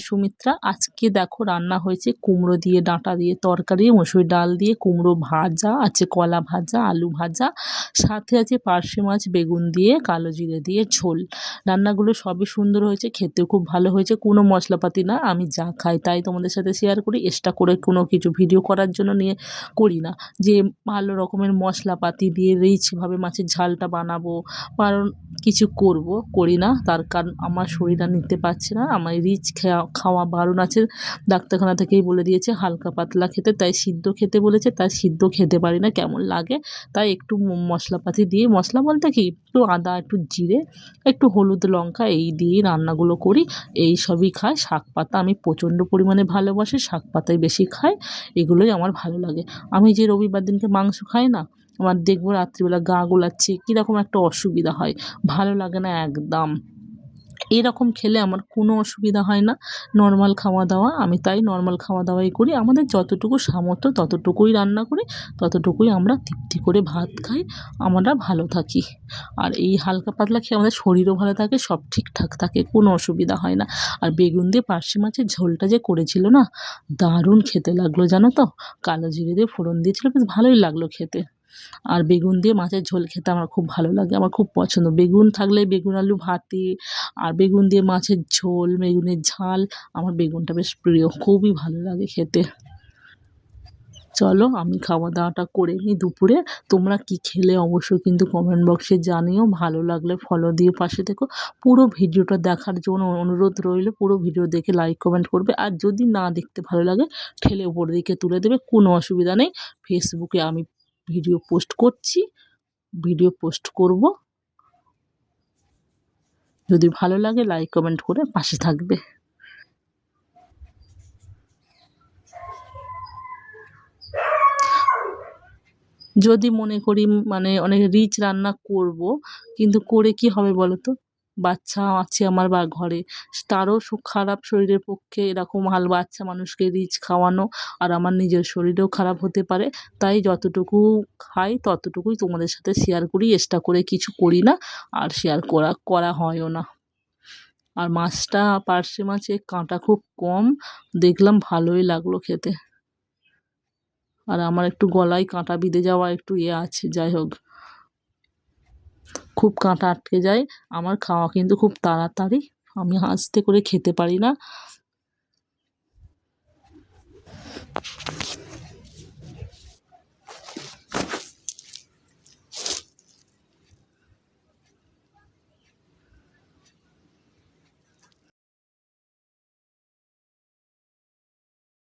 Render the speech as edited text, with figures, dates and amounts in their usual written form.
সুমিত্রা। আজকে দেখো রান্না হয়েছে কুমড়ো দিয়ে ডাঁটা দিয়ে তরকারি, মসুর ডাল দিয়ে কুমড়ো ভাজা আছে, কলা ভাজা, আলু ভাজা, সাথে আছে পার্শে মাছ বেগুন দিয়ে কালো জিরে দিয়ে ঝোল। রান্নাগুলো সবই সুন্দর হয়েছে, খেতেও খুব ভালো হয়েছে। কোনো মশলাপাতি না, আমি যা খাই তাই তোমাদের সাথে শেয়ার করি। এক্সট্রা করে কোনো কিছু ভিডিও করার জন্য নিয়ে করি না যে ভালো রকমের মশলাপাতি দিয়ে রিচভাবে মাছের ঝালটা বানাবো, কারণ কিছু করি না। তার কারণ আমার শরীরটা নিতে পারছে না, আমার রিচ খাওয়া বারণ আছে, ডাক্তারখানা থেকেই বলে দিয়েছে হালকা পাতলা খেতে, তাই সিদ্ধ খেতে বলেছে, তাই সিদ্ধ খেতে পারি না, কেমন লাগে। তাই একটু মশলাপাতি দিয়ে, মশলা বলতে কি একটু আদা, একটু জিরে, একটু হলুদ লঙ্কা এই দিয়েই রান্নাগুলো করি। এই সবই খাই। শাক পাতা আমি প্রচণ্ড পরিমাণে ভালোবাসি, শাক পাতাই বেশি খাই, এগুলোই আমার ভালো লাগে। আমি যে রবিবার দিনকে মাংস খাই না, আমার দেখবো রাত্রিবেলা গা গোলাচ্ছে, কীরকম একটা অসুবিধা হয়, ভালো লাগে না একদম। এরকম খেলে আমার কোনো অসুবিধা হয় না, নর্মাল খাওয়া দাওয়া, আমি তাই নর্মাল খাওয়া দাওয়াই করি। আমাদের যতটুকু সামর্থ্য ততটুকুই রান্না করি, ততটুকুই আমরা তৃপ্তি করে ভাত খাই, আমরা ভালো থাকি। আর এই হালকা পাতলা খেয়ে আমাদের শরীরও ভালো থাকে, সব ঠিকঠাক থাকে, কোনো অসুবিধা হয় না। আর বেগুন দিয়ে পার্শে মাছের ঝোলটা যে করেছিল না, দারুণ খেতে লাগলো জানো তো। কালো জিরে দিয়ে ফোড়ন দিয়েছিল, বেশ ভালোই লাগলো খেতে। আর বেগুন দিয়ে মাছের ঝোল খেতে আমার খুব ভালো লাগে, আমার খুব পছন্দ। বেগুন থাকলে বেগুন আলু ভাতে, আর বেগুন দিয়ে মাছের ঝোল, বেগুনের ঝাল, আমার বেগুনটা বেশ প্রিয়, খুবই ভালো লাগে খেতে। চলো আমি খাওয়া দাওয়াটা করে নিই দুপুরে। তোমরা কি খেলে অবশ্যই কিন্তু কমেন্ট বক্সে জানিও। ভালো লাগলে ফলো দিয়ে পাশে থেকো। পুরো ভিডিওটা দেখার জন্য অনুরোধ রইল, পুরো ভিডিও দেখে লাইক কমেন্ট করবে। আর যদি না দেখতে ভালো লাগে ঠেলে উপর দিকে তুলে দেবে, কোনো অসুবিধা নেই। ফেসবুকে আমি ভিডিও পোস্ট করছি, ভিডিও পোস্ট করব। যদি ভালো লাগে লাইক কমেন্ট করে পাশে থাকবে। যদি মনে করি মানে অনেক রিচ রান্না করব, কিন্তু করে কি হবে বলো তো, বাচ্চা আছে আমার বা ঘরে, তারও খারাপ শরীরের পক্ষে এরকম বাচ্চা মানুষকে রিচ খাওয়ানো, আর আমার নিজের শরীরেও খারাপ হতে পারে। তাই যতটুকু খাই ততটুকুই তোমাদের সাথে শেয়ার করি, এক্সট্রা করে কিছু করি না, আর শেয়ার করা হয়ও না। আর মাছটা পার্শে মাছে কাঁটা খুব কম, দেখলাম ভালোই লাগলো খেতে। আর আমার একটু গলায় কাঁটা বিঁধে যাওয়া একটু আছে, যাই হোক, খুব কাঁটা আটকে যায়। আমার খাওয়া কিন্তু খুব তাড়াতাড়ি, আমি আস্তে করে খেতে পারি না।